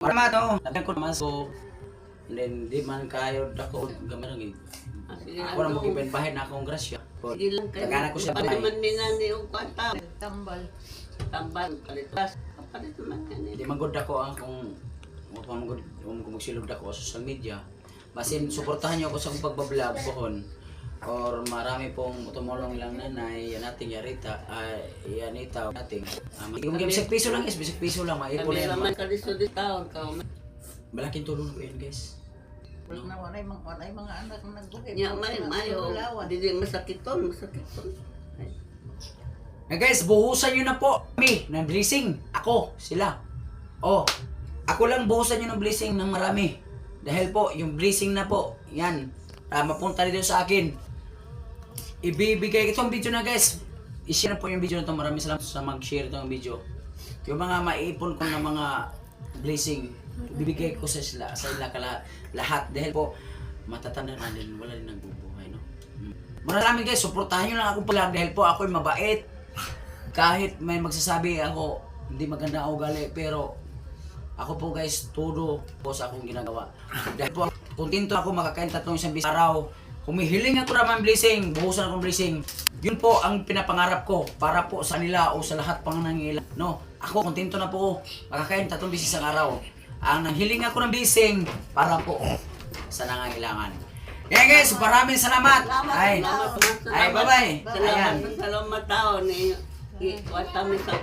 Marama to. Natin ko naman so. And then di man kayo dako gamay lagi. Ako na magibin bahay na akong grasya. Sige lang kayo. Tagana ko siya Paano bahay. man minani o kwanta. Tambal. Tambal. Kalitas. Kapalit naman yan. Di man gud ako kung mapamagod magsilog ako sa social media. Basin suportahan niyo ako sa akong pagbablog pohon. Or marami pong tumulong lang nanay, yan nating Yarita, yan itaw nating. Kung bisag piso lang is, bisag piso lang, maipon Kami yan. naman kaliso di taon ka. Malaking tulong na po yun guys. Walay mga anak na nagbuhay. Nya mayo. Dili masakiton. Guys, buhusan nyo na po kami ng blessing. Ako, sila. Oh, ako lang buhusan nyo ng blessing ng marami. Dahil po, yung blessing na po, yan, mapunta dito sa akin. Ibibigay itong video na guys. I-share na po yung video na ito. Maraming salamat sa mag-share itong video. Yung mga maipon ko ng mga blessing, ibibigay ko sa sila lahat. Dahil po, matatanda na din, wala din nagbubuhay, no? Maraming guys, suportahan nyo lang ako pala dahil po ako'y mabait. Kahit may magsasabi ako, hindi maganda ako ugali, pero ako po guys, todo po sa akong ginagawa. Dahil po, kontento ako makakain tatlong isang araw. Humihiling ako naman blessing, buhusan akong blessing. Yun po ang pinapangarap ko para po sa nila o sa lahat pang nangailangan. No, ako kontento na po makakain tatlong beses sa araw. Ang nanghiling ako ng blessing para po sa nangailangan. Kaya guys, maraming salamat. Ay, bye-bye. Ayan. Salamat taon. Iwat kami sa